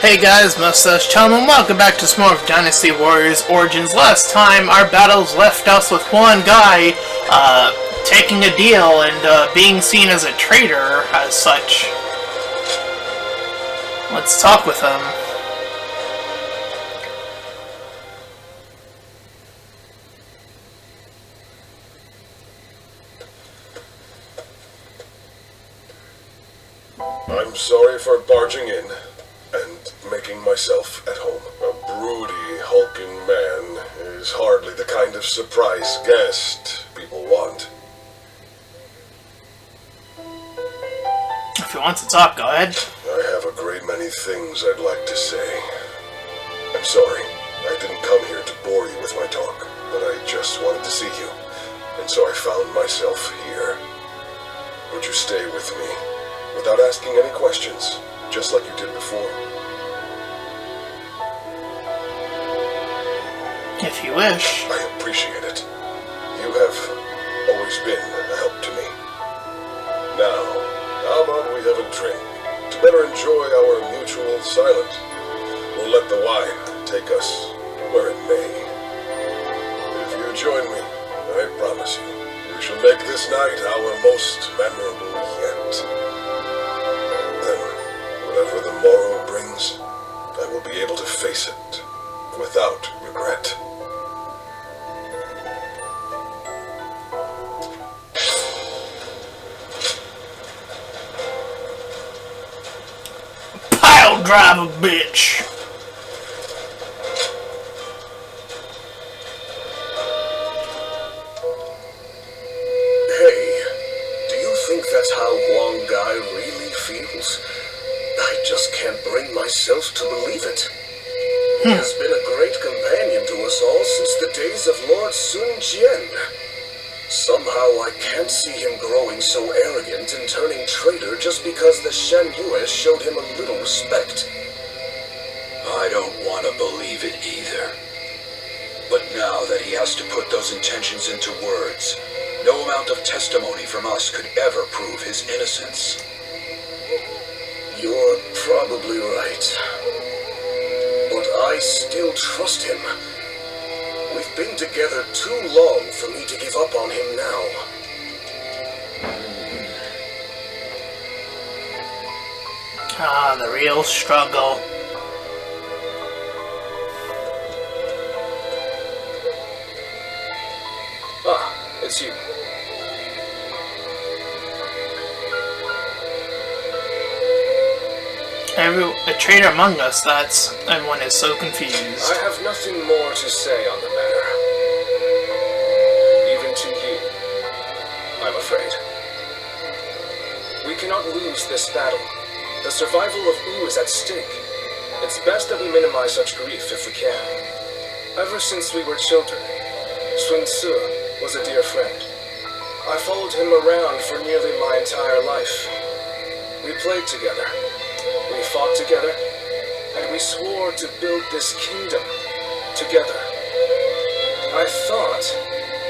Hey guys, Mustached, and welcome back to some more of Dynasty Warriors Orgins. Last time, our battles left us with one guy, taking a deal and, being seen as a traitor as such. Let's talk with him. I'm sorry for barging in and making myself at home. A broody, hulking man is hardly the kind of surprise guest people want. If you want to talk, go ahead. I have a great many things I'd like to say. I'm sorry, I didn't come here to bore you with my talk, but I just wanted to see you, and so I found myself here. Would you stay with me, without asking any questions, just like you did before? If you wish. I appreciate it. You have always been a help to me. Now, how about we have a drink, to better enjoy our mutual silence? We'll let the wine take us where it may. If you join me, I promise you, we shall make this night our most memorable yet. Then, whatever the morrow brings, I will be able to face it without regret. Pile driver, bitch! Hey, do you think that's how Huang Gai really feels? I just can't bring myself to believe it. He has been a great companion to us all since the days of Lord Sun Jian. Somehow I can't see him growing so arrogant and turning traitor just because the Shen Yue showed him a little respect. I don't want to believe it either. But now that he has to put those intentions into words, no amount of testimony from us could ever prove his innocence. You're probably right. But I still trust him. We've been together too long for me to give up on him now. Ah, the real struggle. Ah, it's you. A traitor among us, that's... Everyone is so confused. I have nothing more to say on the matter. Even to you, I'm afraid. We cannot lose this battle. The survival of Wu is at stake. It's best that we minimize such grief if we can. Ever since we were children, Sun Tzu was a dear friend. I followed him around for nearly my entire life. We played together. We fought together, and we swore to build this kingdom together. I thought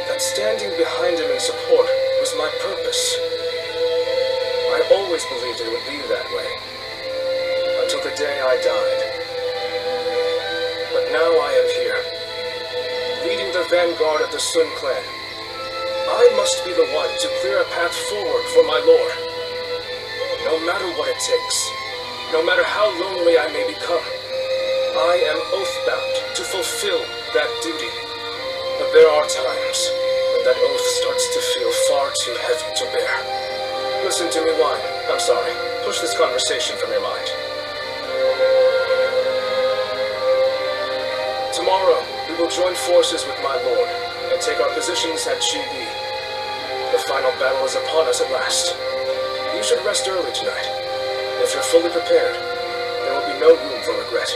that standing behind him in support was my purpose. I always believed it would be that way, until the day I died. But now I am here, leading the vanguard of the Sun clan. I must be the one to clear a path forward for my lord. No matter what it takes. No matter how lonely I may become, I am oath-bound to fulfill that duty. But there are times when that oath starts to feel far too heavy to bear. Listen to me whine. I'm sorry. Push this conversation from your mind. Tomorrow, we will join forces with my lord and take our positions at Chibi. The final battle is upon us at last. You should rest early tonight. If you're fully prepared, there will be no room for regret.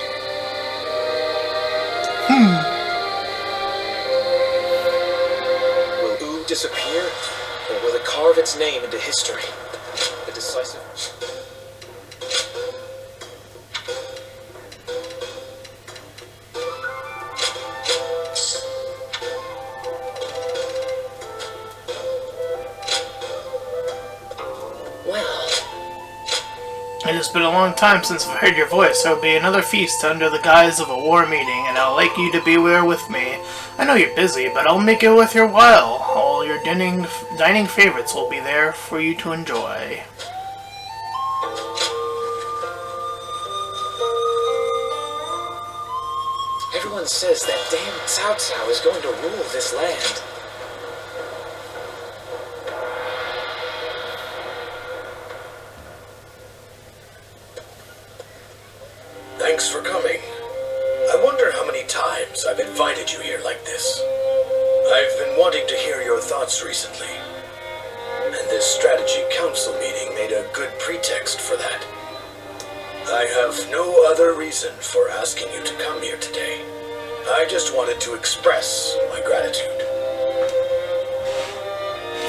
Will Wu disappear, or will it carve its name into history? The decisive... It has been a long time since I've heard your voice. There will be another feast under the guise of a war meeting, and I'd like you to be there with me. I know you're busy, but I'll make it worth your while. All your dining favorites will be there for you to enjoy. Everyone says that damn Cao Cao is going to rule this land. Thanks for coming. I wonder how many times I've invited you here like this. I've been wanting to hear your thoughts recently, and this strategy council meeting made a good pretext for that. I have no other reason for asking you to come here today. I just wanted to express my gratitude.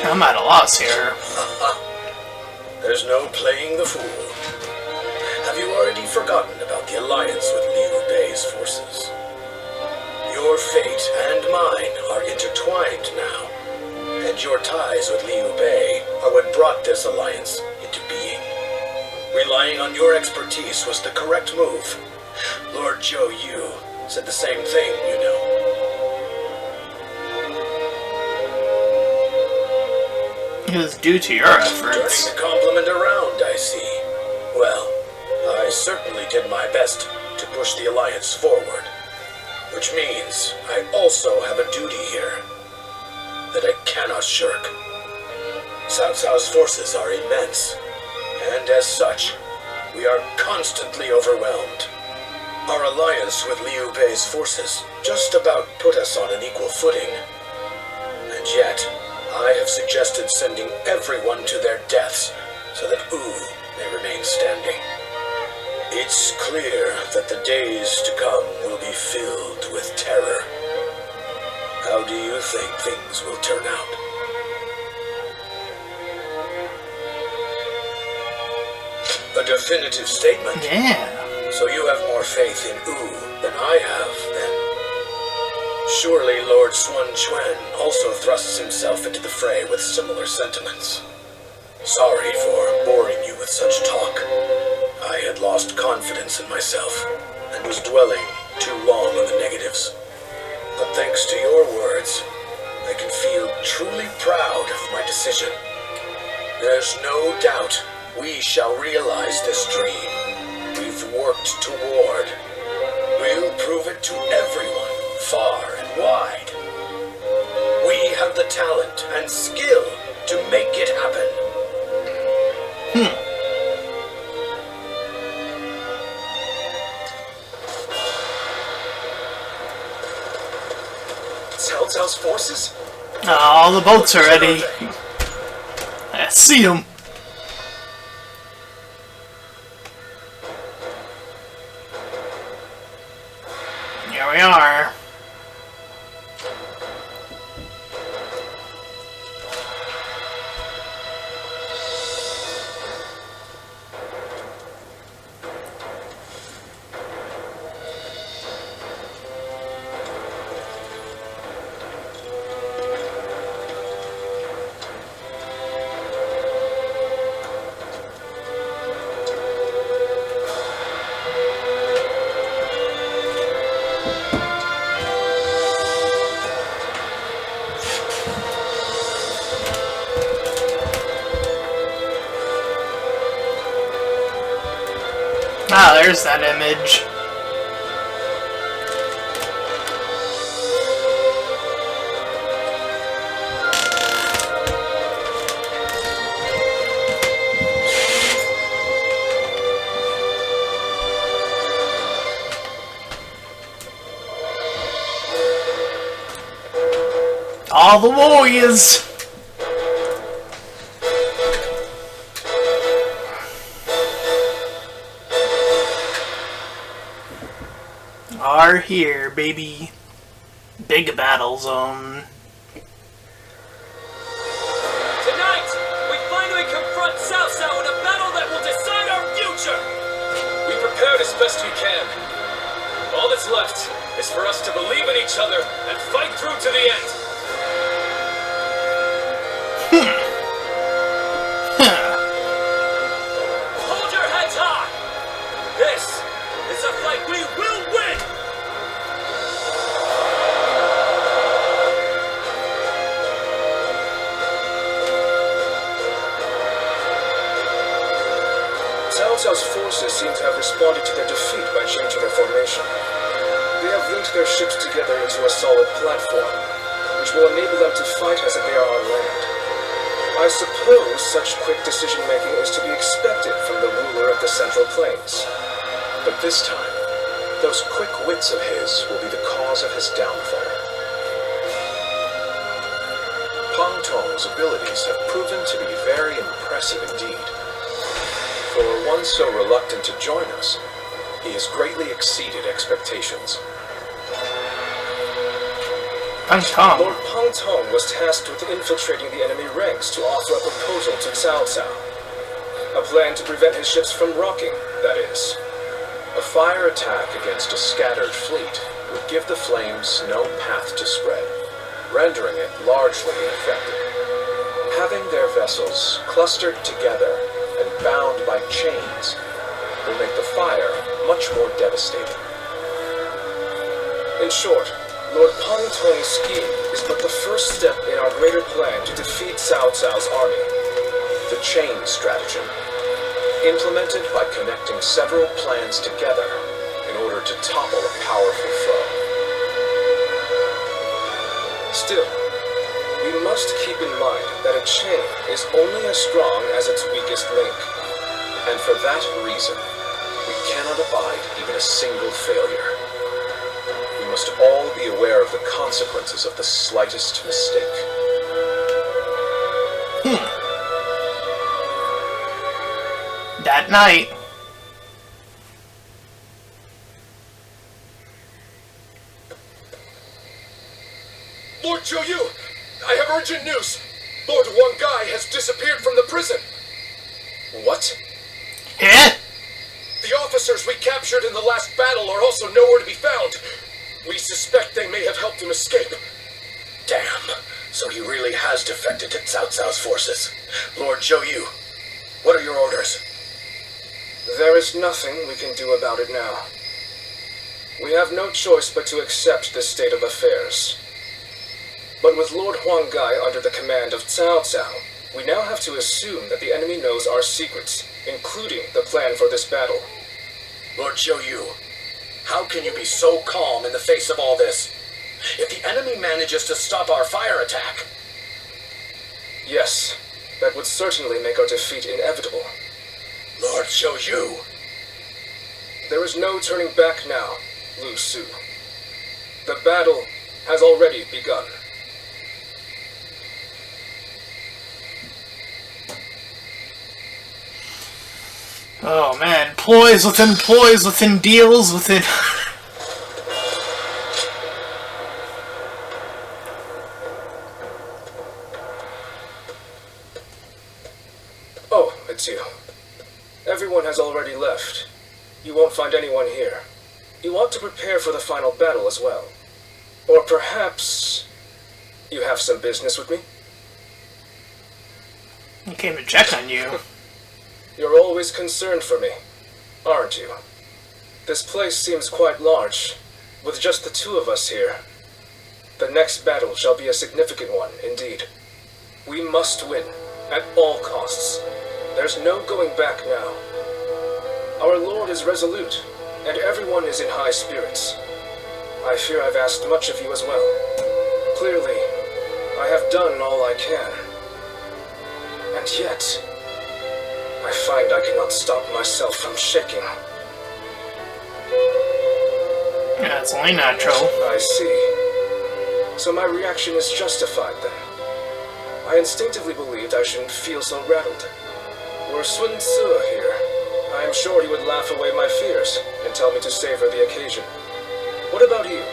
I'm at a loss here. There's no playing the fool. Have you already forgotten about the alliance with Liu Bei's forces? Your fate and mine are intertwined now, and your ties with Liu Bei are what brought this alliance into being. Relying on your expertise was the correct move. Lord Zhou Yu said the same thing, you know. It was due to your efforts. Turning the compliment around, I see. Well, I certainly did my best to push the alliance forward, which means I also have a duty here that I cannot shirk. Cao Cao's forces are immense, and as such, we are constantly overwhelmed. Our alliance with Liu Bei's forces just about put us on an equal footing, and yet I have suggested sending everyone to their deaths so that Wu may remain standing. It's clear that the days to come will be filled with terror. How do you think things will turn out? A definitive statement? Yeah. So you have more faith in Wu than I have, then? Surely Lord Sun Quan also thrusts himself into the fray with similar sentiments. Sorry for boring you with such talk. I had lost confidence in myself, and was dwelling too long on the negatives. But thanks to your words, I can feel truly proud of my decision. There's no doubt we shall realize this dream we've worked toward. We'll prove it to everyone, far and wide. We have the talent and skill to make it happen. Cao Cao's forces? All the boats are ready. I see them. Here we are. Ah, there's that image. All the warriors! Are here, baby. Big battle zone. Tonight, we finally confront Cao Cao in a battle that will decide our future! We prepared as best we can. All that's left is for us to believe in each other and fight through to the end. Hold your heads high! We will win! Cao Cao's forces seem to have responded to their defeat by changing their formation. They have linked their ships together into a solid platform, which will enable them to fight as if they are on land. I suppose such quick decision-making is to be expected from the ruler of the Central Plains. But this time, those quick wits of his will be the cause of his downfall. Pang Tong's abilities have proven to be very impressive indeed. For one so reluctant to join us, he has greatly exceeded expectations. Pang Tong. Lord Pang Tong was tasked with infiltrating the enemy ranks to offer a proposal to Cao Cao. A plan to prevent his ships from rocking, that is. A fire attack against a scattered fleet would give the flames no path to spread, rendering it largely ineffective. Having their vessels clustered together and bound by chains will make the fire much more devastating. In short, Lord Pang Tong's scheme is but the first step in our greater plan to defeat Cao Cao's army. The chain stratagem, implemented by connecting several plans together in order to topple a powerful foe. Still, we must keep in mind that a chain is only as strong as its weakest link, and for that reason, we cannot abide even a single failure. We must all be aware of the consequences of the slightest mistake. That night. Lord Zhou, I have urgent news. Lord Huang Gai has disappeared from the prison. What? Eh? The officers we captured in the last battle are also nowhere to be found. We suspect they may have helped him escape. Damn. So he really has defected to Cao Cao's forces. Lord Zhou, what are your orders? There is nothing we can do about it now. We have no choice but to accept this state of affairs. But with Lord Huang Gai under the command of Cao Cao, we now have to assume that the enemy knows our secrets, including the plan for this battle. Lord Zhou, how can you be so calm in the face of all this? If the enemy manages to stop our fire attack... Yes, that would certainly make our defeat inevitable. Lord Zhou, there is no turning back now, Lu Su. The battle has already begun. Oh man, ploys within deals within... Oh, it's you. Everyone has already left. You won't find anyone here. You ought to prepare for the final battle as well. Or perhaps you have some business with me? He came to check on you. You're always concerned for me, aren't you? This place seems quite large, with just the two of us here. The next battle shall be a significant one, indeed. We must win, at all costs. There's no going back now. Our Lord is resolute, and everyone is in high spirits. I fear I've asked much of you as well. Clearly, I have done all I can. And yet, I find I cannot stop myself from shaking. Yeah, it's only natural. I see. So my reaction is justified then. I instinctively believed I shouldn't feel so rattled. Were Sun Tzu here, I am sure he would laugh away my fears and tell me to savor the occasion. What about you?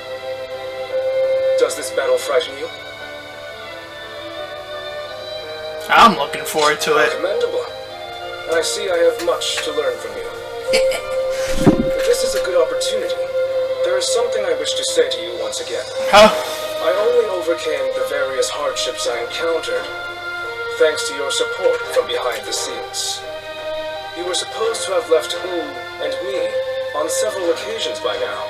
Does this battle frighten you? I'm looking forward to it. Commendable. I see I have much to learn from you. If this is a good opportunity, there is something I wish to say to you once again. Huh? I only overcame the various hardships I encountered thanks to your support from behind the scenes. You were supposed to have left Wu and me on several occasions by now,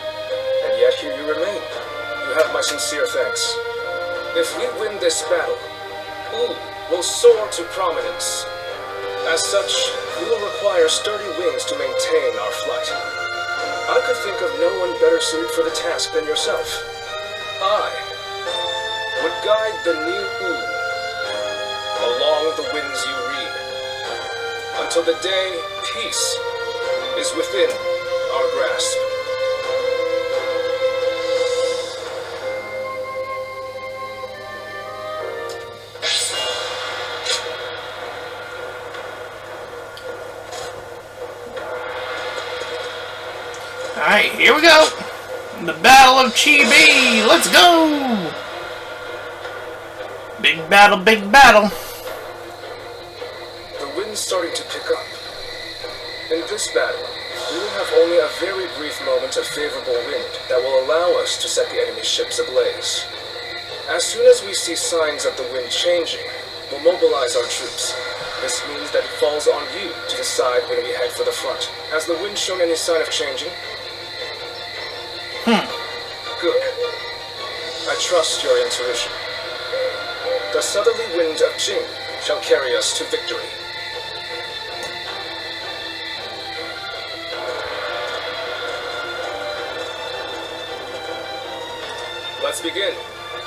and yet here you remain. You have my sincere thanks. If we win this battle, Wu will soar to prominence. As such, we will require sturdy wings to maintain our flight. I could think of no one better suited for the task than yourself. I would guide the new Wu along the winds you read, until the day peace is within our grasp. Alright, here we go! The Battle of Chibi! Let's go! Big battle, big battle! The wind's starting to pick up. In this battle, we will have only a very brief moment of favorable wind that will allow us to set the enemy ships ablaze. As soon as we see signs of the wind changing, we'll mobilize our troops. This means that it falls on you to decide when we head for the front. Has the wind shown any sign of changing? Good. I trust your intuition. The southerly wind of Jing shall carry us to victory. Let's begin.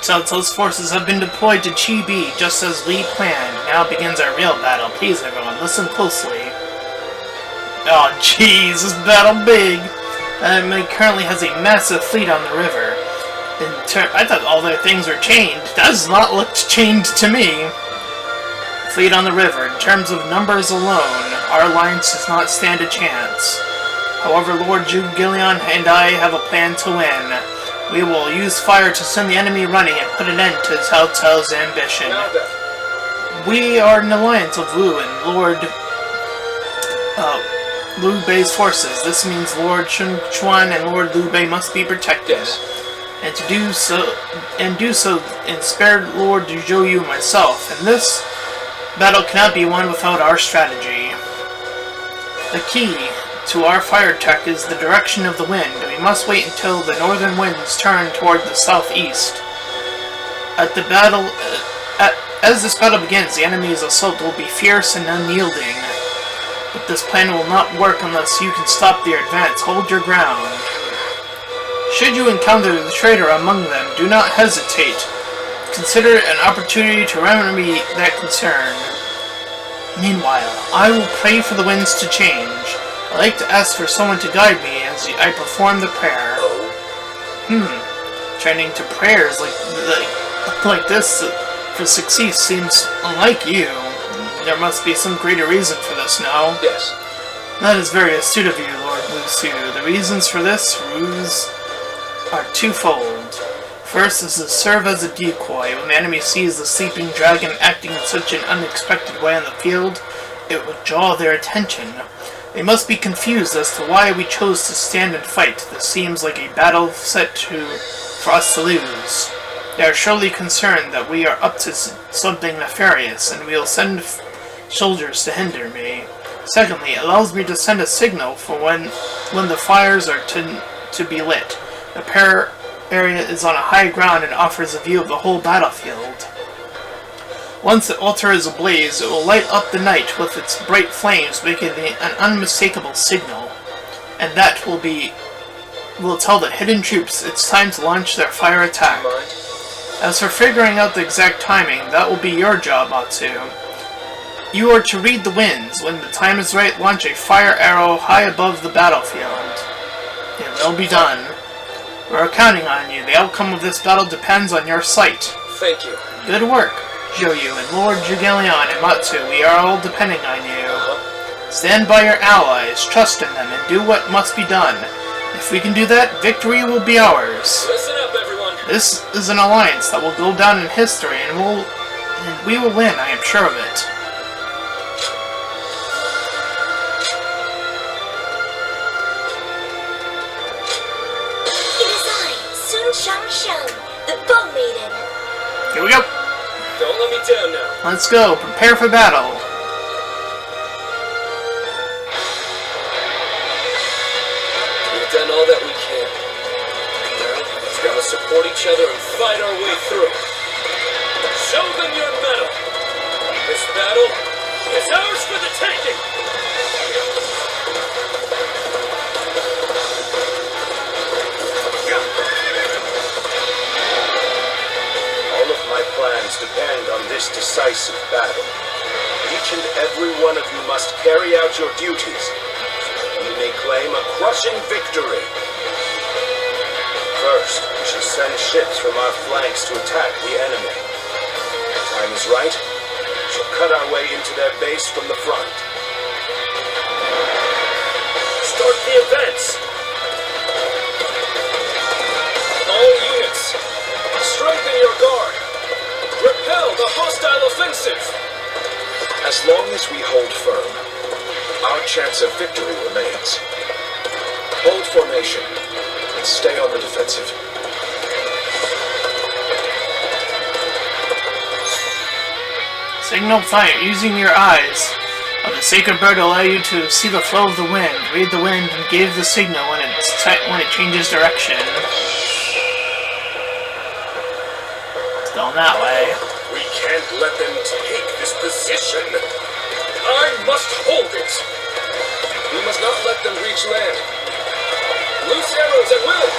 Cao forces have been deployed to Chibi, just as Li planned. Now begins our real battle. Please, everyone, listen closely. Oh, jeez, this battle big. It currently has a massive fleet on the river. I thought all their things were chained. Does not look chained to me. Fleet on the river. In terms of numbers alone, our alliance does not stand a chance. However, Lord Jugilion and I have a plan to win. We will use fire to send the enemy running and put an end to Cao Cao's ambition. We are an alliance of Wu and Lord Liu Bei's forces. This means Lord Shun Chuan and Lord Liu Bei must be protected. Yes. And to do so and spare Lord Zhou and myself. And this battle cannot be won without our strategy. The key to our fire tech is the direction of the wind. We must wait until the northern winds turn toward the southeast. As this battle begins, the enemy's assault will be fierce and unyielding. But this plan will not work unless you can stop their advance. Hold your ground. Should you encounter the traitor among them, do not hesitate. Consider it an opportunity to remedy that concern. Meanwhile, I will pray for the winds to change. I like to ask for someone to guide me as I perform the prayer. Turning to prayers like this for success seems unlike you. There must be some greater reason for this, no? Yes. That is very astute of you, Lord Luciu. The reasons for this ruse are twofold. First is to serve as a decoy. When the enemy sees the sleeping dragon acting in such an unexpected way on the field, it will draw their attention. They must be confused as to why we chose to stand and fight. This seems like a battle set for us to lose. They are surely concerned that we are up to something nefarious, and we will send soldiers to hinder me. Secondly, it allows me to send a signal for when the fires are to be lit. The prayer area is on a high ground and offers a view of the whole battlefield. Once the altar is ablaze, it will light up the night with its bright flames, making an unmistakable signal. And that will tell the hidden troops it's time to launch their fire attack. As for figuring out the exact timing, that will be your job, Matsu. You are to read the winds. When the time is right, launch a fire arrow high above the battlefield. It will be done. We're counting on you. The outcome of this battle depends on your sight. Thank you. Good work, Zhou and Lord Jugilion and Matsu. We are all depending on you. Stand by your allies, trust in them, and do what must be done. If we can do that, victory will be ours. Listen up, everyone. This is an alliance that will go down in history, and we will win, I am sure of it. It is I, Sun Shangsheng, the Bow Maiden. Here we go. Don't let me down now. Let's go. Prepare for battle. done all that we can. Now, we've got to support each other and fight our way through. Show them your mettle. This battle is ours for the taking. All of my plans depend on this decisive battle. Each and every one of you must carry out your duties, so we may claim a crushing victory. First, we shall send ships from our flanks to attack the enemy. When the time is right, we shall cut our way into their base from the front. Start the advance! All units, strengthen your guard! Repel the hostile offensive! As long as we hold firm, our chance of victory remains. Hold formation and stay on the defensive. Signal fire using your eyes. The sacred bird allow you to see the flow of the wind, read the wind, and give the signal when it changes direction. It's going that way. We can't let them take this position. I must hold it. We must not let them reach land. Loose arrows at will.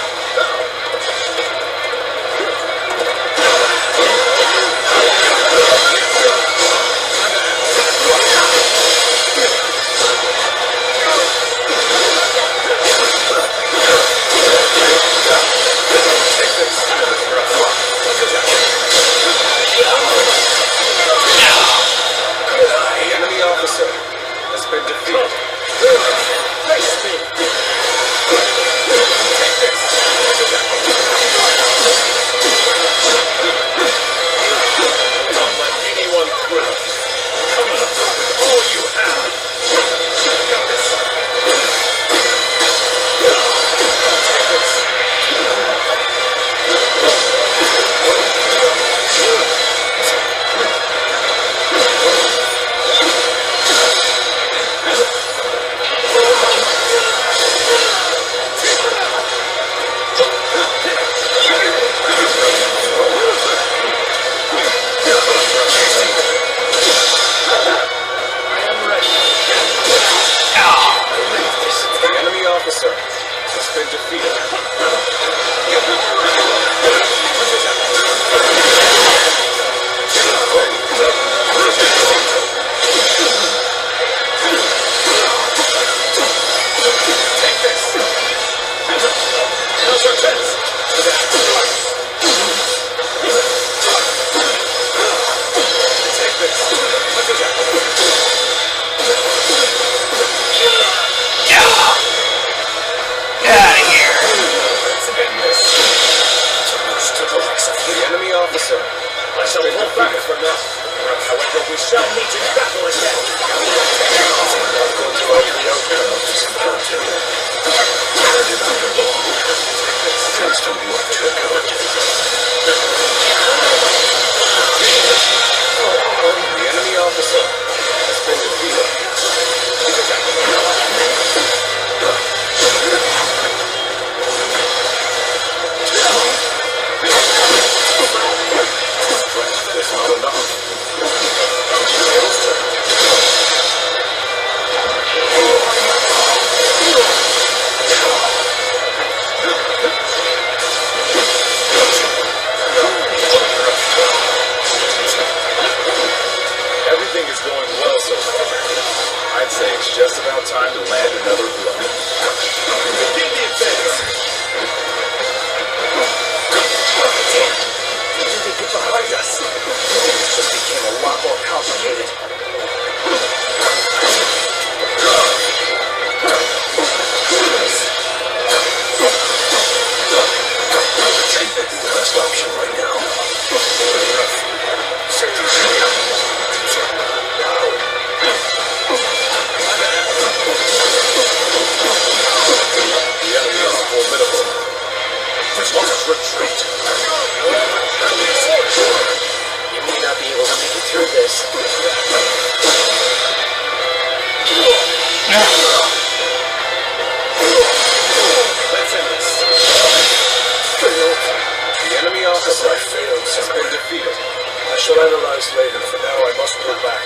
shall analyze later. For now, I must pull back.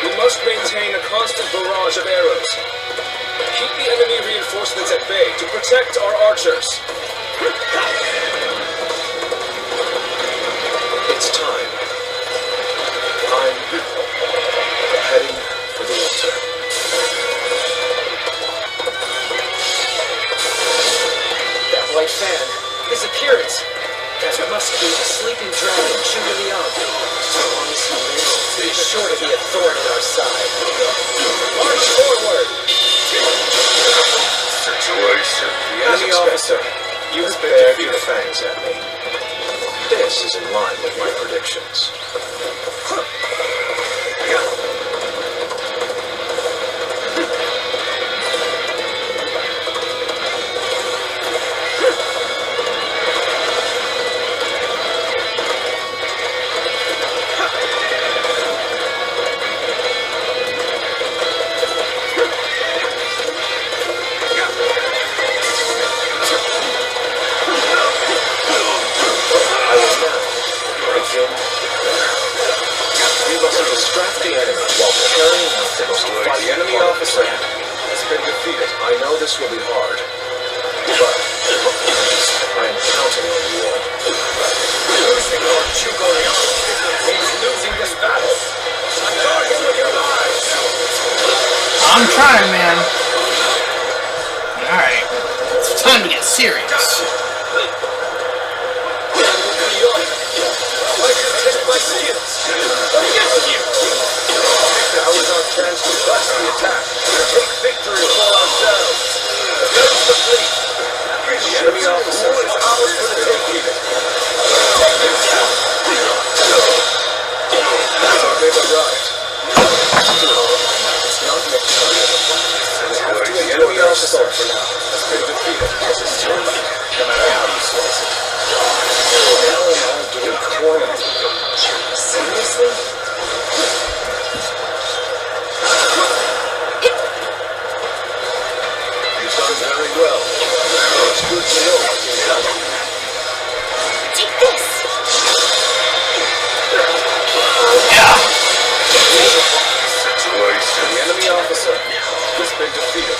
We must maintain a constant barrage of arrows. Keep the enemy reinforcements at bay to protect our archers. It's time. I'm heading for the altar. That white fan. His appearance. That must be the sleeping dragon Chibi. So long as he lives, he's sure to be a thorn in our side. March forward! Situation. The enemy officer, you have bared your fangs at me. This is in line with my predictions. I know this will be hard, but I am counting on you all. Losing means losing this battle. I'm going with your lives. I'm trying, man. Alright. It's time to get serious. I can test my skills against you. Now is our chance to bust the attack. Take victory for ourselves. Against the fleet. The enemy officer is ours for the taking. They've arrived. It's not yet time. The enemy officer for now has been defeated. No matter how you slice it. Now I'm all getting cornered. Seriously? Very well. It's good to know what can happen. Take this! Yeah! Situation. The enemy officer has been defeated.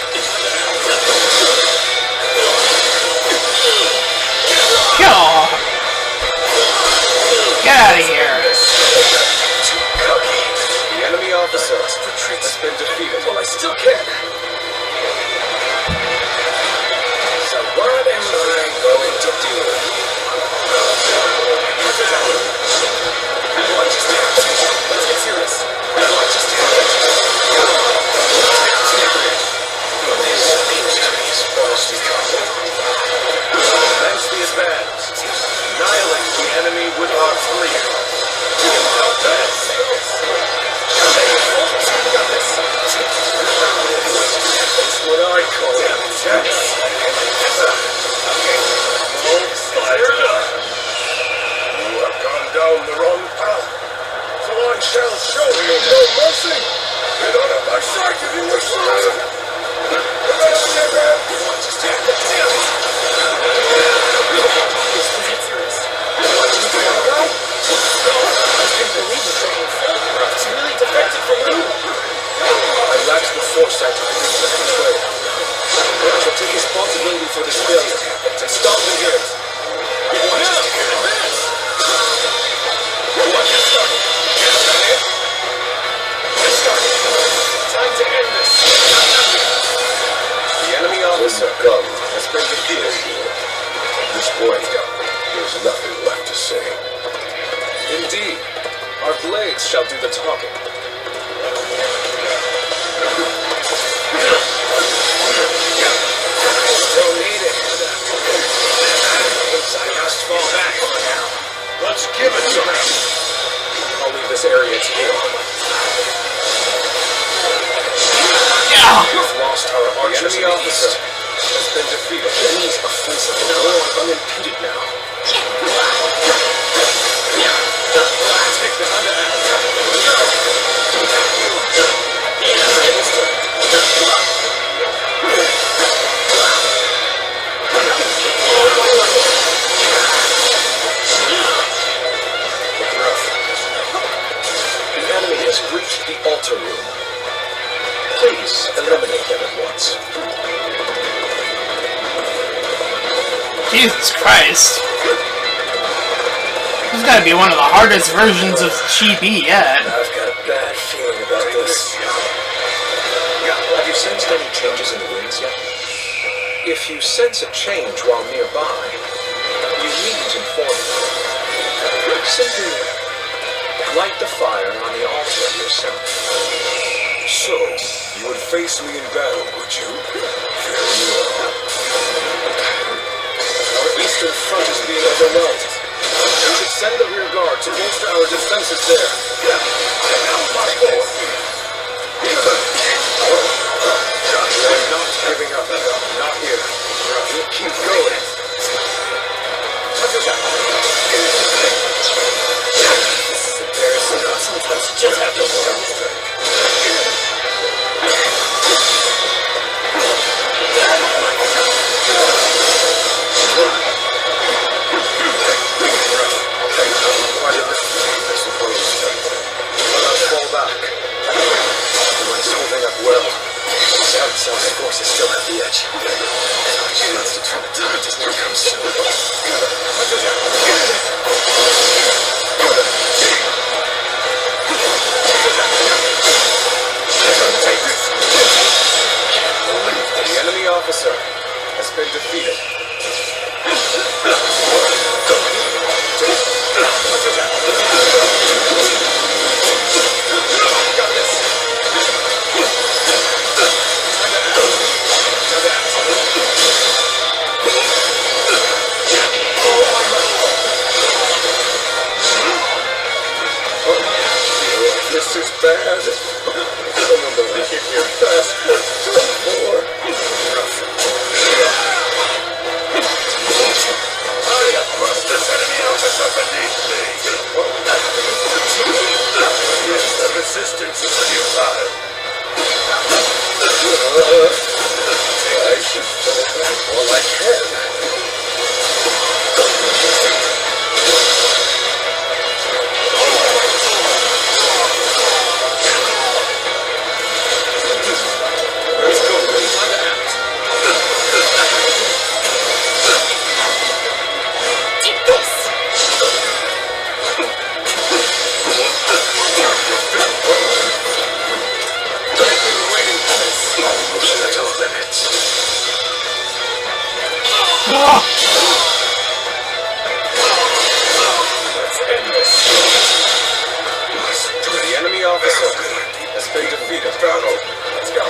Go! Get out of here! The enemy officer has been defeated. Well, I still can. What am I going to do? Let's get serious. Commence the advance. Annihilate the enemy with our fleet. That's what I call intense. Fired up! You have gone down the wrong path, so I shall show you no mercy! Get out of my sight if you wish to live! It's really defective from you! I lack the foresight to predict the betrayal. I shall take responsibility for this failure and stop the here. Time to end this. The enemy officer has been defeated. At this point, there's nothing left to say. Indeed, our blades shall do the talking. Don't need it. I must fall back for now. Let's give it to him. I'll leave this area to you. Yeah! We've lost our archers. The enemy officer has been defeated. The enemy's offensive is unimpeded now. Take the under altar room. Please eliminate them at once. Jesus Christ. This has got to be one of the hardest versions of Chibi yet. I've got a bad feeling about this. Have you sensed any changes in the winds yet? If you sense a change while nearby, you needn't inform me. Simply light the fire on the altar of yourself. So, you would face me in battle, would you? Very well. Our eastern front is being overwhelmed. We should send the rear guard to bolster our defenses there. We're not giving up. Not here. We'll keep going. Sometimes you just have to work. South's forces still have the edge. She wants to turn the tide does not come soon. The enemy officer has been defeated. Got this. This is bad. Someone will be here fast. More. I have thrust this enemy officer beneath me. Yes, the resistance is futile. I should fall back all I can. Let's go. Time to act. Take this! I've been waiting for this. Almost at our limits. Let's end this. The enemy officer has been defeated. Let's go.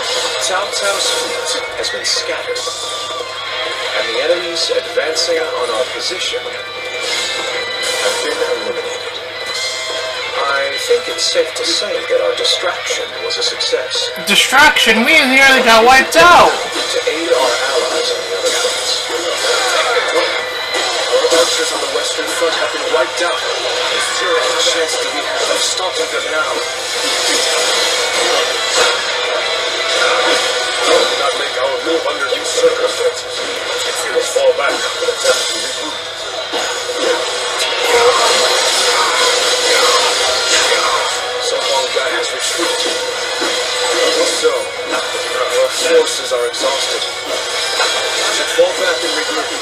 Cao Cao's fleet has been scattered, and the enemies advancing on our position have been eliminated. I think it's safe to say that our distraction was a success. Distraction? We nearly got wiped out! To aid our allies on the other fronts. Our archers on the western front have been wiped out. This is your only chance that we have of stopping them now. Do not make our move under these circumstances. We'll fall back and attempt to regroup. So Huang Gai has retreated. So, our forces are exhausted. We should fall back and regroup.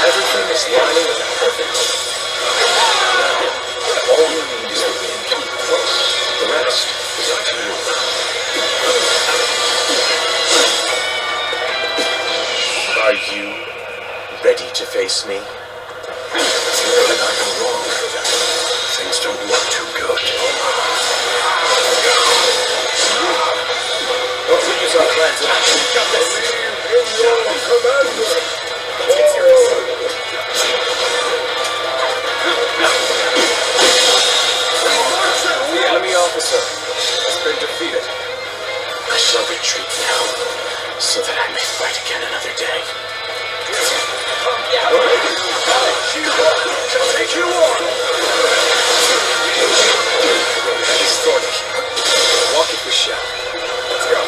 Everything is lining up perfectly. Now, all we need is the wind. The rest is up to you. Are you ready to face me? Where did I go wrong? Things don't look too good. Don't use our plans in action. Got this. Commander. Let's get serious. The enemy officer has been defeated. I shall retreat now, so that I may fight again another day. Take you on. He's thorny. Walk if we shall. Let's go.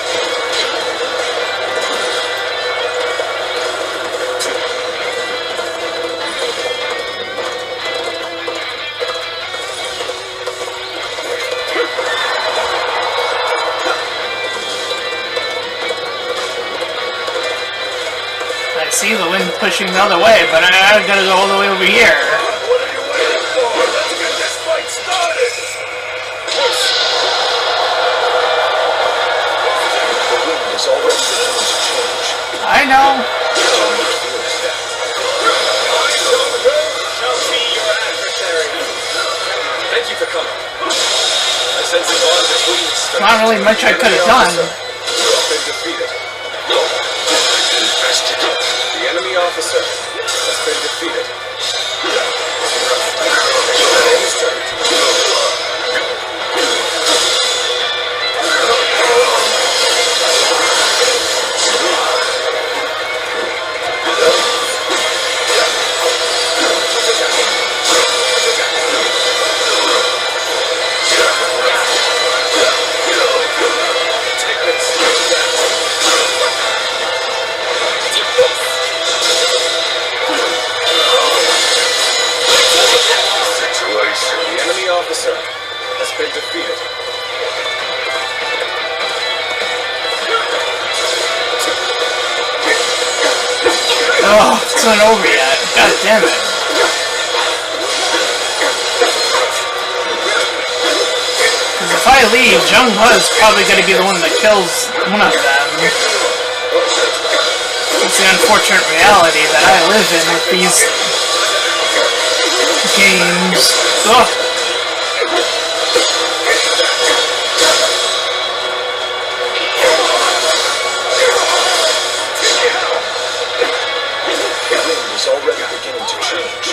see the wind pushing the other way, but I gotta go all the way over here. What are you waiting for? Let's get this fight started! The wind is already beginning to change. I know. Shall be your adversary. Thank you for coming. I sense a bond between us. Not really much I could have done. You have been defeated. The enemy officer has been defeated. Enemy's turn. The enemy officer has been defeated. Oh, it's not over yet. God damn it. Because if I leave, Jung He's probably going to be the one that kills one of them. It's the unfortunate reality that I live in with these games. Ugh. The wind is already beginning to change.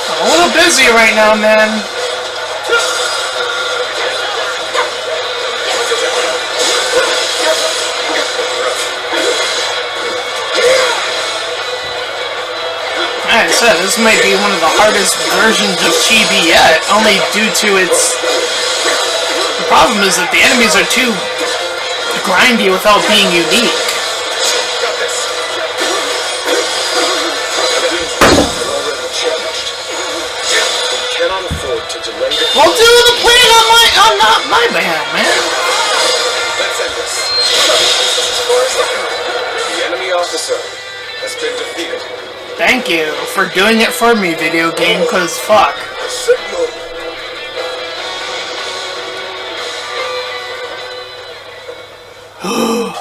I'm a little busy right now, man. Like I said, this might be one of the hardest versions of Chibi yet, only due to its... The problem is that the enemies are too grindy without being unique. Well, do the plan on not my behalf, man. Let's end this. As far as I know, the enemy officer has been defeated. Thank you for doing it for me, video game, cause fuck. A signal!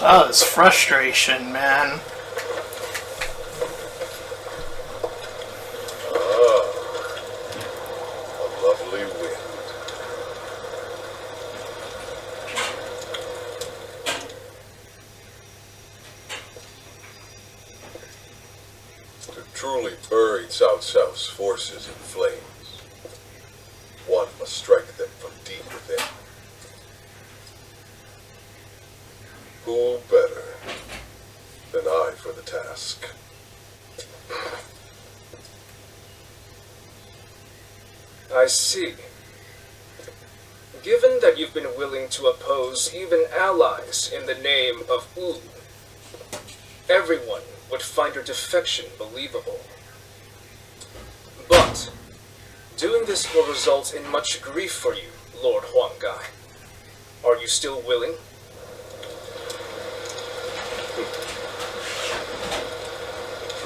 That was frustration, man. A lovely wind. To truly bury Cao Cao's forces in flames, one must strike them from deep within. Who better than I for the task? I see. Given that you've been willing to oppose even allies in the name of Wu, everyone would find your defection believable. But doing this will result in much grief for you, Lord Huanggai. Are you still willing?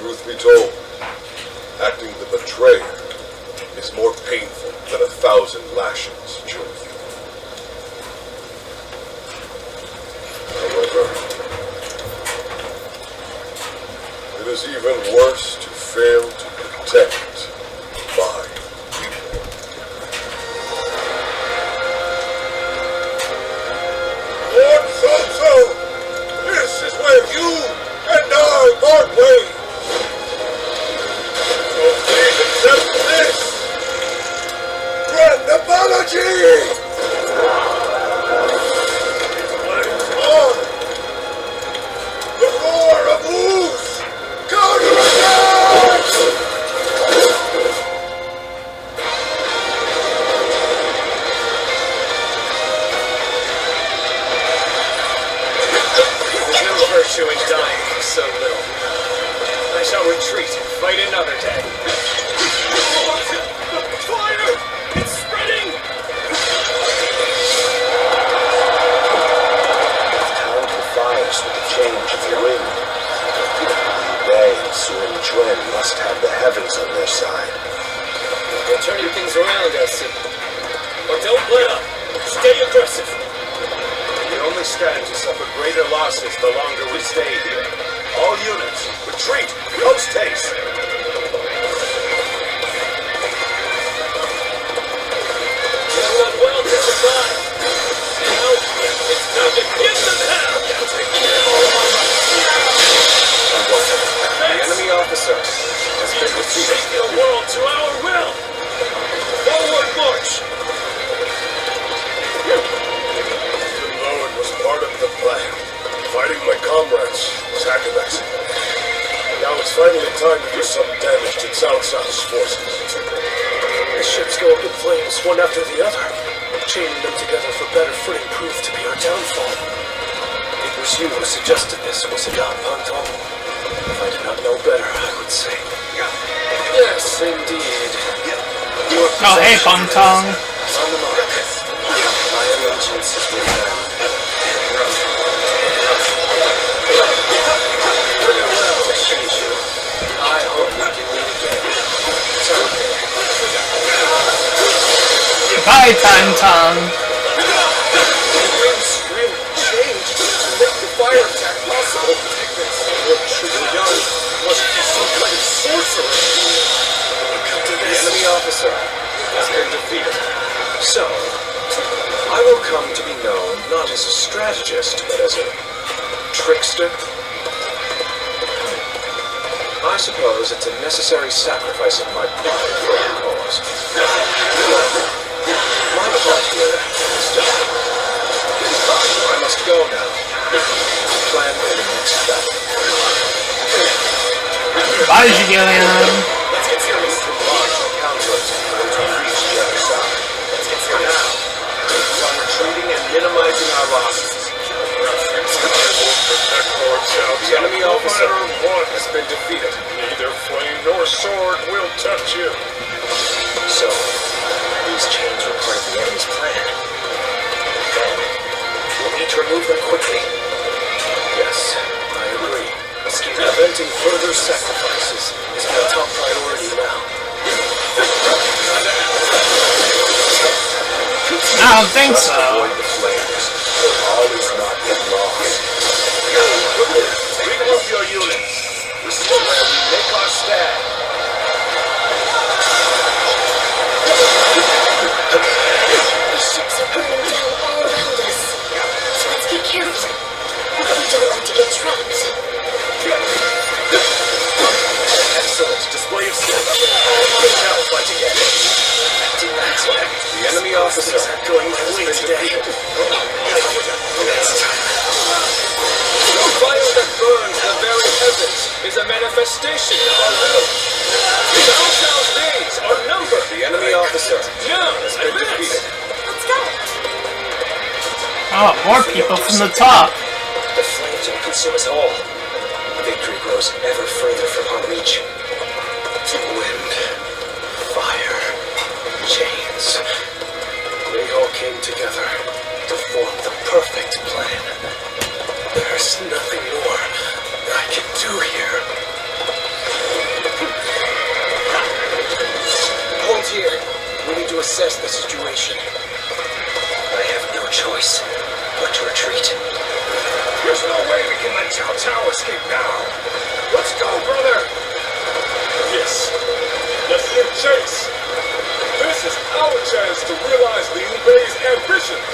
Truth be told, acting the betrayer is more painful than 1,000 lashings, Julie. However, it is even worse to fail to protect my people. Lord Cao, this is where you and I part ways. So please accept this. Grand apology! Flames on! The roar of Wu's counterattack! There's no virtue in dying for so little. I shall retreat and fight another day. Fire! It's spreading! Time to fire. impressive. We only stand to suffer greater losses the longer we stay here. All units, retreat, post haste. You've done well to survive. Now, it's time to get them hell! The enemy officer has been defeated. Shape your world to our will! Forward march! Even though it was part of the plan, fighting my comrades was acrobatic. Now it's finally time to do some damage to Cao Cao's forces. The ships go up in flames one after the other. Chaining them together for better footing proved to be our downfall. It was you who suggested this, was it not, Pantong? If I did not know better, I would say. Yes, indeed. Oh, hey, Pong-Tong. On the mark. My allegiance is with them. Farewell, Shiju. I hope we can meet again. Someday. Bye, Tang-Tong. The wind scream changed to make the fire attack possible. What should be done must be some kind of sorcery. The enemy officer has been defeated. So, I will come to be known not as a strategist, but as a trickster. I suppose it's a necessary sacrifice of my pride for a cause. My part here is done. I must go now. Plan for the next battle. Bye, Gillian. Let's get serious. Launch a counter to reach the other side. For now, focus on retreating and minimizing our losses. The enemy officer has been defeated. Neither flame nor sword will touch you. So, these chains were part of the enemy's plan. Then, we'll need to remove them quickly. Yes, I agree. Preventing further sacrifices is my top priority now. I don't think so. Avoid the flames. All is not yet lost. Regroup your units. This is where we make our stand. The ships are burning down all around us. So let's be careful. We don't want to get trapped. Excellent display of skill. Now fight again. The enemy officers are going my way today. The fire that burns the very heavens is a manifestation of our will. Cao Cao's days are numbered. The enemy officer Now, has been defeated. Let's go. Oh, more people from the top. The flames will consume us all. Victory grows ever further from our reach. Wind, fire, chains. They all came together to form the perfect plan. There's nothing more I can do here. Hold here. We need to assess the situation. I have no choice but to retreat. There's no way we can let Cao Cao escape now. Let's go, brother. Yes. Let's give chase. This is our chance to realize Liu Bei's ambitions.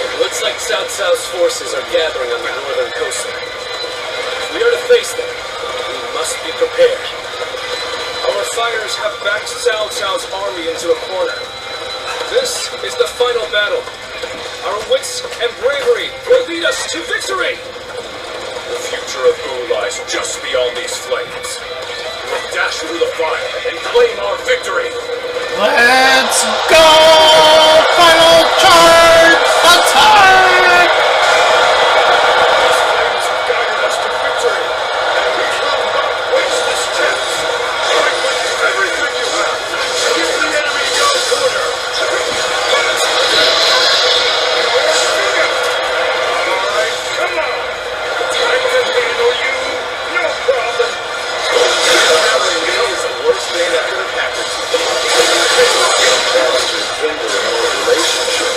It looks like Cao Cao's forces are gathering on the northern coastline. If we are to face them, we must be prepared. Our fires have backed Cao Cao's army into a corner. This is the final battle. Our wits and bravery will lead us to victory! The future of Wu lies just beyond these flames. We'll dash through the fire and claim our victory. Let's go! Final charge! Attack! These flames have guided us to victory, and we will not waste this chance. Fight with everything you have. Give the enemy no quarter. All right, come on. I can handle you. No problem. Hammering me is the worst thing that could have happened to me. To rekindle an old relationship.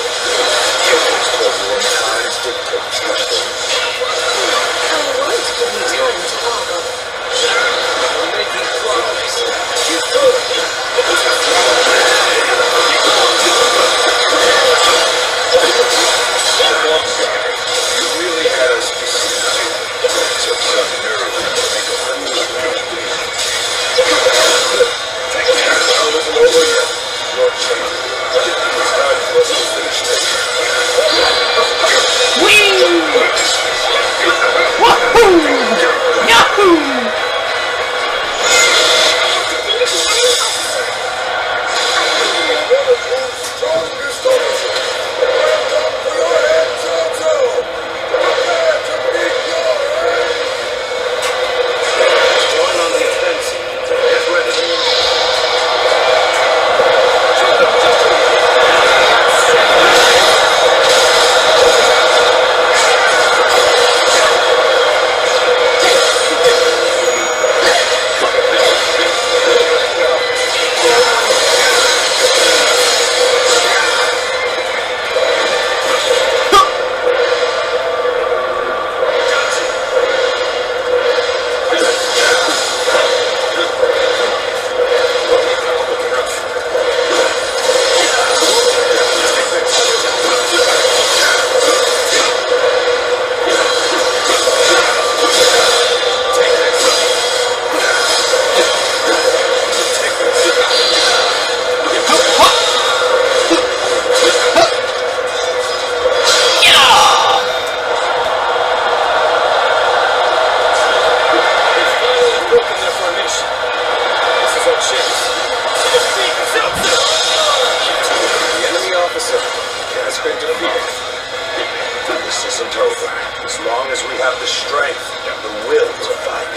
over, as long as we have the strength and the will to fight.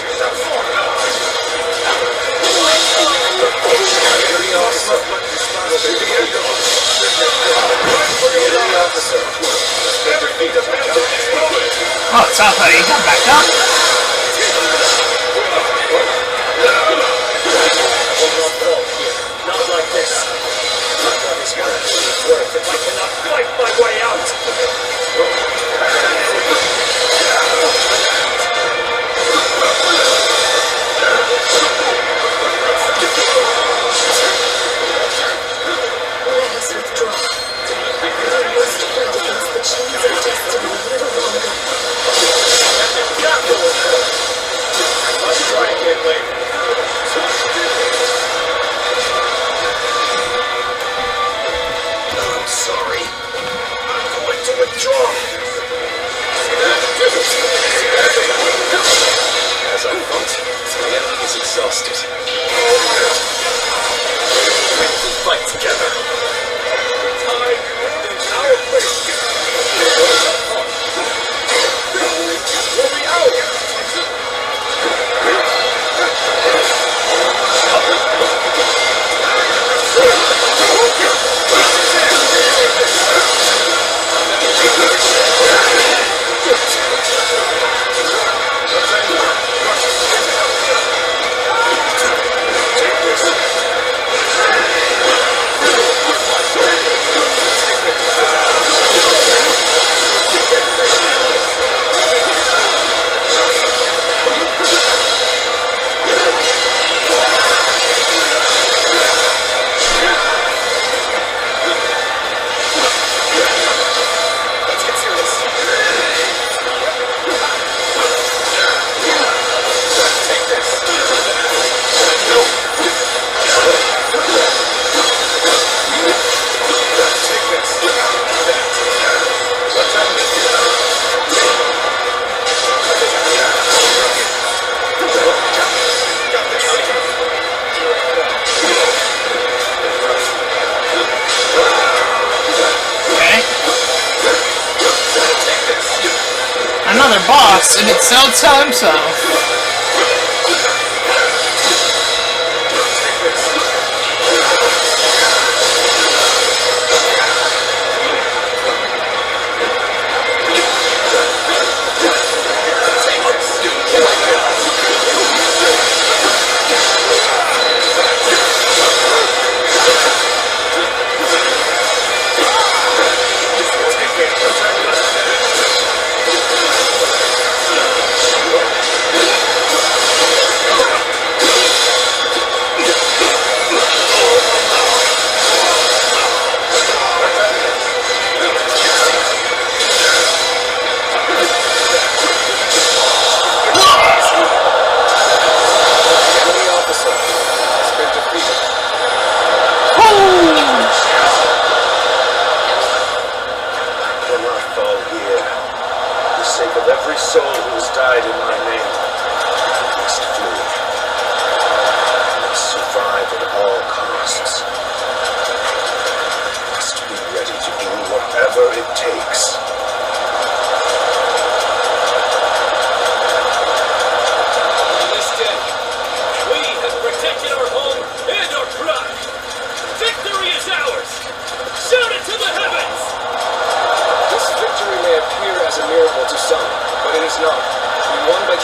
Oh, it sounds like he got back up. Not like this. What is my worth if I cannot fight my way out? Let us withdraw. We must fight against the chains of destiny a little longer. Let's try again later. I'm sorry. I'm going to withdraw. As I thought, the enemy is exhausted. We fight together. Time is our place. We'll be out. Another boss, and it's Telltale himself.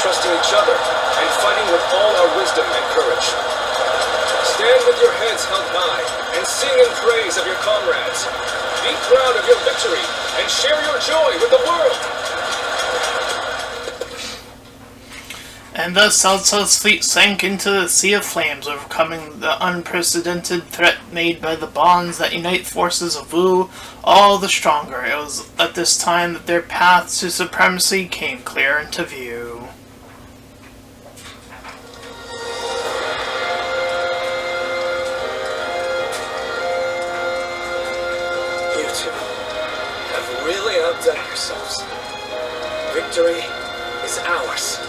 trusting each other and fighting with all our wisdom and courage. Stand with your heads held high and sing in praise of your comrades. Be proud of your victory and share your joy with the world. And thus Telltale's fleet sank into the Sea of Flames, overcoming the unprecedented threat made by the bonds that unite forces of Wu all the stronger. It was at this time that their path to supremacy came clear into view. You two have really outdone yourselves. Victory is ours.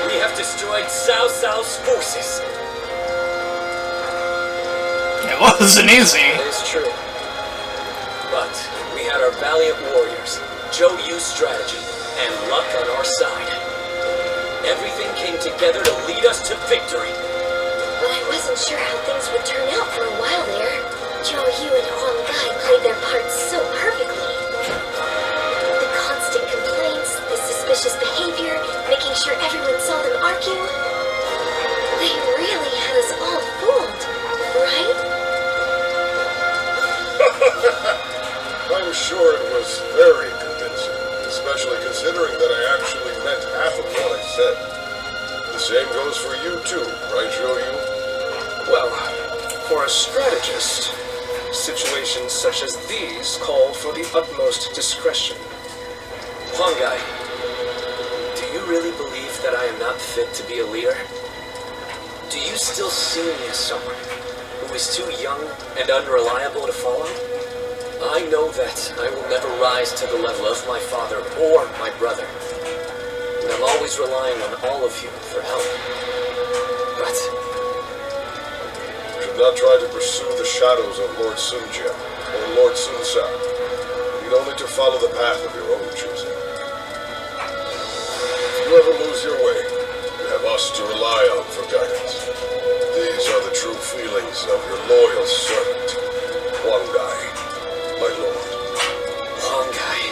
We have destroyed Cao Cao's forces. It wasn't easy. It is true. But we had our valiant warriors, Zhou Yu's strategy, and luck on our side. Everything came together to lead us to victory. But I wasn't sure how things would turn out for a while there. Zhou Yu and Huang Gai played their parts so perfectly. The constant complaints, the suspicious behavior, making sure everyone saw them argue. They really had us all fooled, right? I'm sure it was very convincing, especially considering that I actually meant half of what I said. The same goes for you too, right, Zhou-Yu? Well, for a strategist, situations such as these call for the utmost discretion. Huang Gai, do you really believe that I am not fit to be a leader? Do you still see me as someone who is too young and unreliable to follow? I know that I will never rise to the level of my father or my brother. And I'm always relying on all of you for help. But You should not try to pursue the shadows of Lord Sunjia or Lord Sunsa. You need only to follow the path of your own choosing. If you ever lose your way, you have us to rely on for guidance. These are the true feelings of your loyal servant, Huang Gai, my lord. Huang Gai.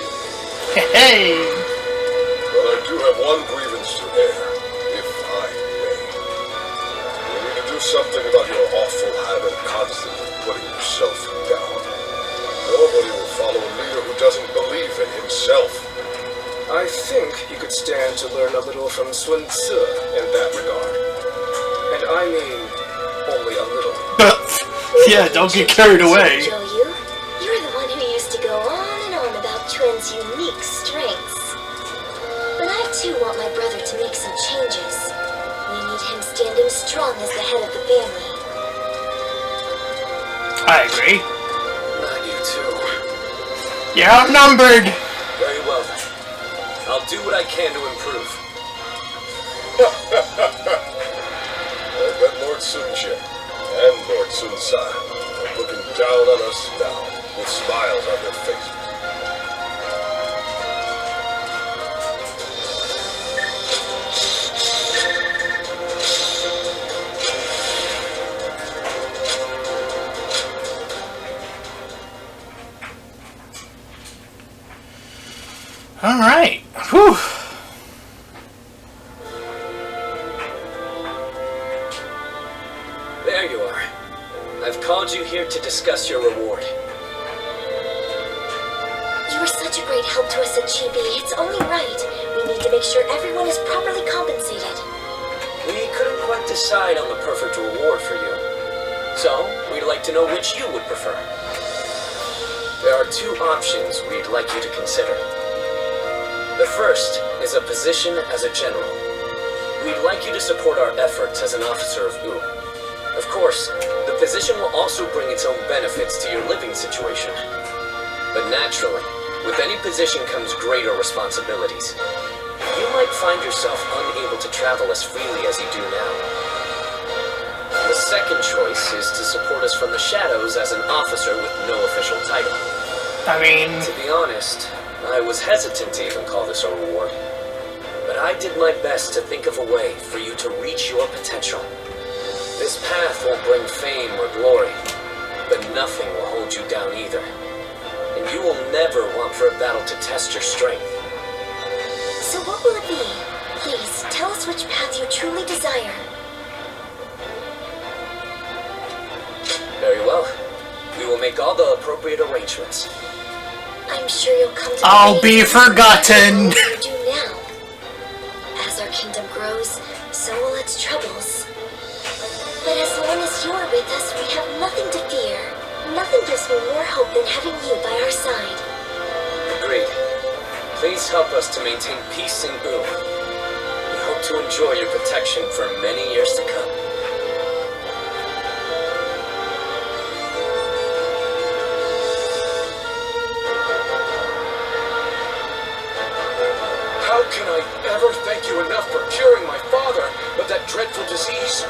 Hey! But I do have one grievance to air, if I may. You need to do something about your awful habit of constantly putting yourself down. Nobody will follow a leader who doesn't believe in himself. I think you could stand to learn a little from Sun Tzu in that regard. And I mean, only a little. Yeah, don't get carried away. Zhou Yu, you're the one who used to go on and on about Twin's unique strengths. But I too want my brother to make some changes. We need him standing strong as the head of the family. I agree. Not you too. You're outnumbered. Very well then. I'll do what I can to improve. I bet Lord Sunjia and Lord Sunsa are looking down on us now with smiles on their faces. Alright. Whew. There you are. I've called you here to discuss your reward. You were such a great help to us at Chibi. It's only right. We need to make sure everyone is properly compensated. We couldn't quite decide on the perfect reward for you. So, we'd like to know which you would prefer. There are two options we'd like you to consider. The first is a position as a general. We'd like you to support our efforts as an officer of U. Of course, the position will also bring its own benefits to your living situation. But naturally, with any position comes greater responsibilities. You might find yourself unable to travel as freely as you do now. The second choice is to support us from the shadows as an officer with no official title. I mean, To be honest, I was hesitant to even call this a reward. But I did my best to think of a way for you to reach your potential. This path won't bring fame or glory, but nothing will hold you down either. And you will never want for a battle to test your strength. So what will it be? Please, tell us which path you truly desire. Very well. We will make all the appropriate arrangements. I'm sure you'll come to I'll the be belief that forgotten. what you do now. As our kingdom grows, so will its troubles. But as long as you are with us, we have nothing to fear. Nothing gives me more hope than having you by our side. Agreed. Please help us to maintain peace in U. We hope to enjoy your protection for many years to come. How can I ever thank you enough for curing my father of that dreadful disease?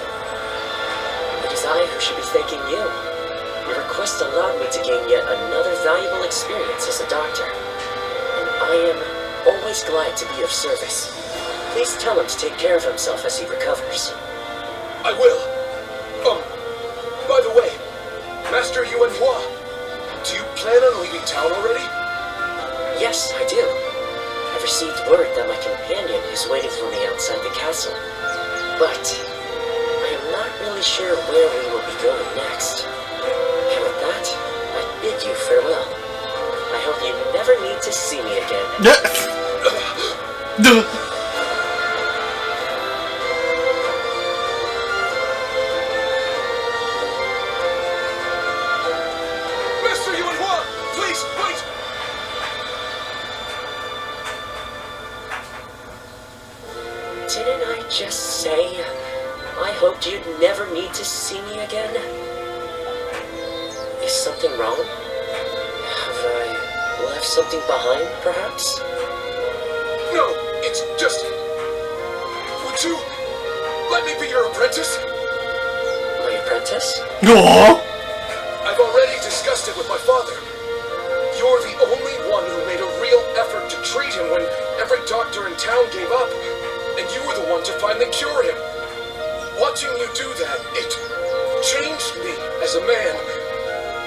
It is I who should be thanking you. Your request allowed me to gain yet another valuable experience as a doctor. And I am always glad to be of service. Please tell him to take care of himself as he recovers. I will. By the way, Master Yuan Hua, do you plan on leaving town already? Yes, I do. I've received word that my companion is waiting for me outside the castle. But I am not really sure where we will be going next. And with that, I bid you farewell. I hope you never need to see me again. Master Yuan Hua, please, wait! Didn't I just say I hoped you'd never need to see me again? Is something wrong? Have I left something behind, perhaps? No, it's just... Would you let me be your apprentice? My apprentice? Aww. I've already discussed it with my father. You're the only one who made a real effort to treat him when every doctor in town gave up, and you were the one to finally cure him. Watching you do that, it changed me as a man.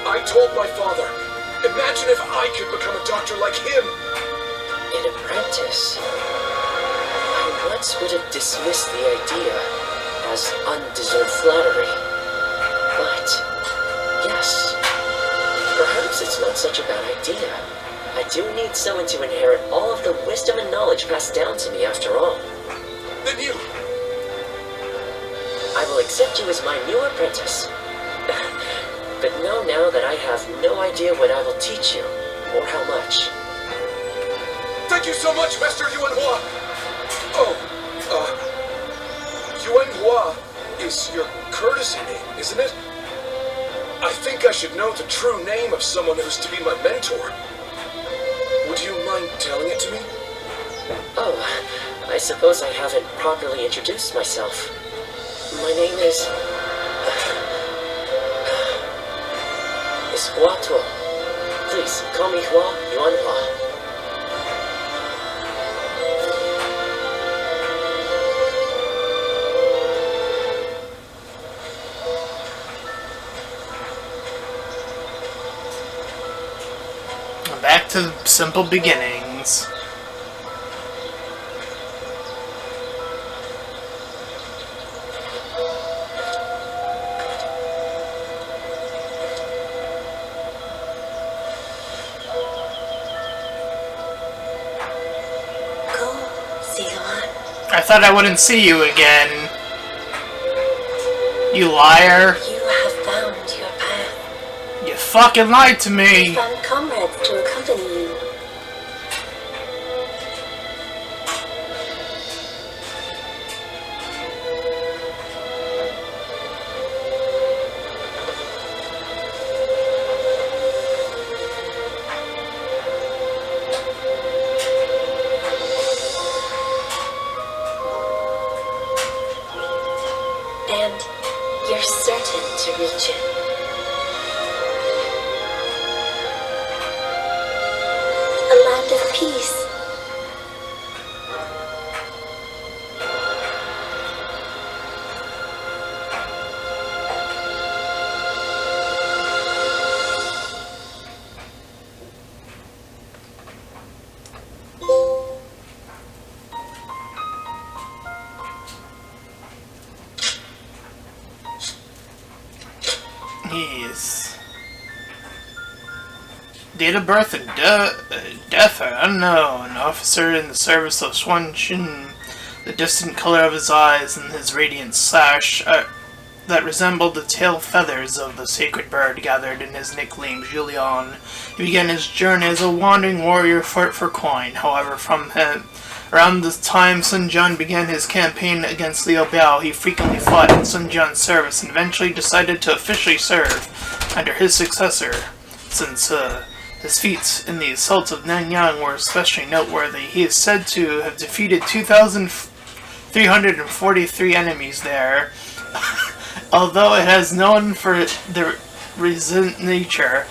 I told my father, imagine if I could become a doctor like him. An apprentice? I once would have dismissed the idea as undeserved flattery. But, yes, perhaps it's not such a bad idea. I do need someone to inherit all of the wisdom and knowledge passed down to me after all. Then you... I will accept you as my new apprentice. But know now that I have no idea what I will teach you, or how much. Thank you so much, Master Yuan Hua! Oh, Yuan Hua is your courtesy name, isn't it? I think I should know the true name of someone who's to be my mentor. Would you mind telling it to me? Oh, I suppose I haven't properly introduced myself. My name is Hua Tuo. Please, call me Hua Yuan Hua. Back to simple beginnings. I thought I wouldn't see you again. You liar. You have found your path. You fucking lied to me. Found comrades to accompany you. And you're certain to reach it. A land of peace. Yes. Date of birth and death are unknown. Officer in the service of Xuan Xin. The distant color of his eyes and his radiant sash that resembled the tail feathers of the sacred bird gathered in his nickname Julian. He began his journey as a wandering warrior for coin. However, from him, around the time Sun Jian began his campaign against Liu Biao, he frequently fought in Sun Jian's service and eventually decided to officially serve under his successor. Since his feats in the assaults of Nanyang were especially noteworthy, he is said to have defeated 2,343 enemies there. Although it has known for their recent nature,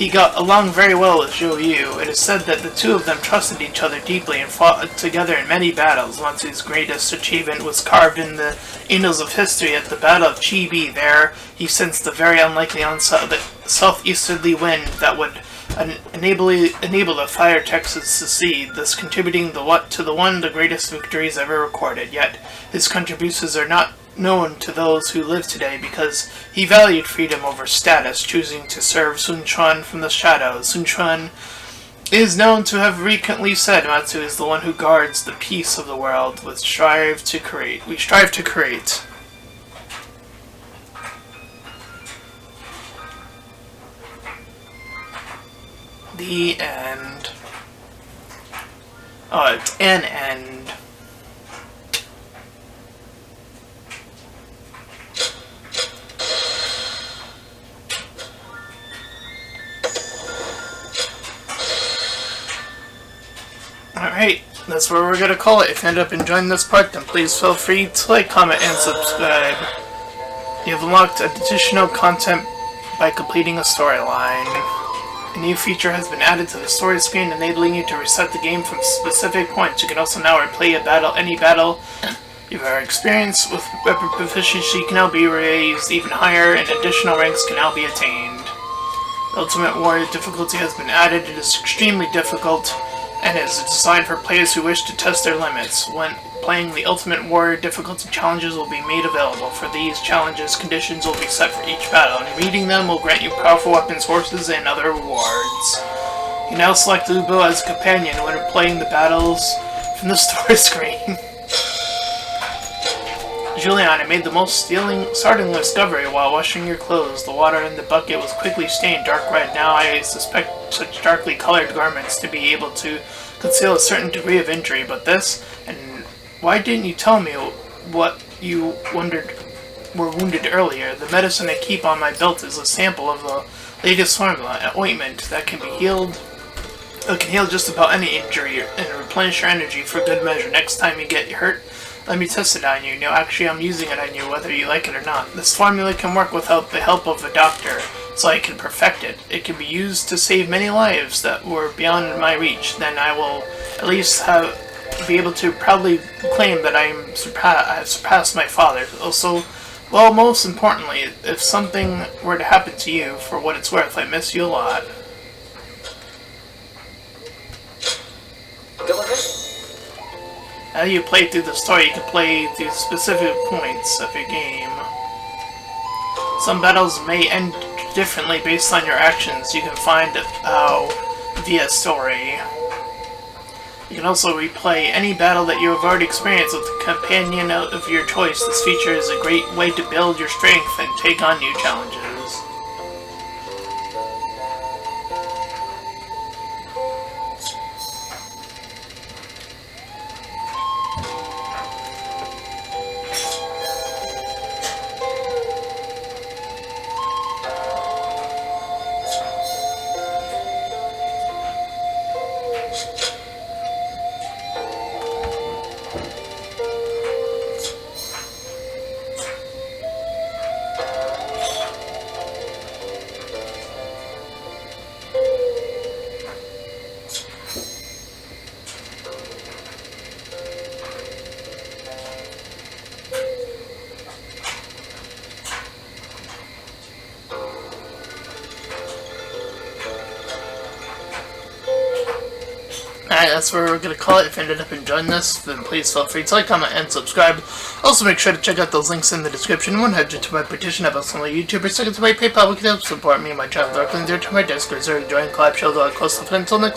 he got along very well with Zhou Yu. It is said that the two of them trusted each other deeply and fought together in many battles. Matsu's greatest achievement was carved in the annals of history at the Battle of Chibi. There, he sensed the very unlikely onset of the southeasterly wind that would enable the fire Texas to succeed, thus contributing to the greatest victories ever recorded. Yet, his contributions are not known to those who live today because he valued freedom over status, choosing to serve Sun Quan from the shadows. Sun Quan is known to have frequently said Matsu is the one who guards the peace of the world we strive to create. The end. Oh, it's an end. Alright, that's where we're gonna call it. If you end up enjoying this part, then please feel free to like, comment, and subscribe. You have unlocked additional content by completing a storyline. A new feature has been added to the story screen, enabling you to reset the game from specific points. You can also now replay any battle you've ever experienced. With weapon proficiency can now be raised even higher, and additional ranks can now be attained. The Ultimate Warrior difficulty has been added. It is extremely difficult, and is designed for players who wish to test their limits. When playing the Ultimate Warrior, difficulty challenges will be made available. For these challenges, conditions will be set for each battle, and meeting them will grant you powerful weapons, horses, and other rewards. You now select Ubo as a companion when playing the battles from the story screen. Julian, I made the most startling discovery while washing your clothes. The water in the bucket was quickly stained dark red. Now I suspect such darkly colored garments to be able to conceal a certain degree of injury, but this, and why didn't you tell me what you were wounded earlier? The medicine I keep on my belt is a sample of the latest formula, an ointment that can heal just about any injury and replenish your energy for good measure. Next time you get hurt, let me test it on you. No, actually, I'm using it on you, whether you like it or not. This formula can work without the help of a doctor, so I can perfect it. It can be used to save many lives that were beyond my reach. Then I will at least be able to proudly claim that I have surpassed my father. Also, well, most importantly, if something were to happen to you, for what it's worth, I miss you a lot. Go ahead. As you play through the story, you can play through specific points of your game. Some battles may end differently based on your actions. You can find out via story. You can also replay any battle that you have already experienced with a companion of your choice. This feature is a great way to build your strength and take on new challenges. Alright, that's where we're going to call it. If you ended up enjoying this, then please feel free to like, comment, and subscribe. Also, make sure to check out those links in the description. 100 to my petition about some YouTubers, second to my PayPal, we can help support me and my channel directly, there to my Discord, so join collab shows, I'll close the until next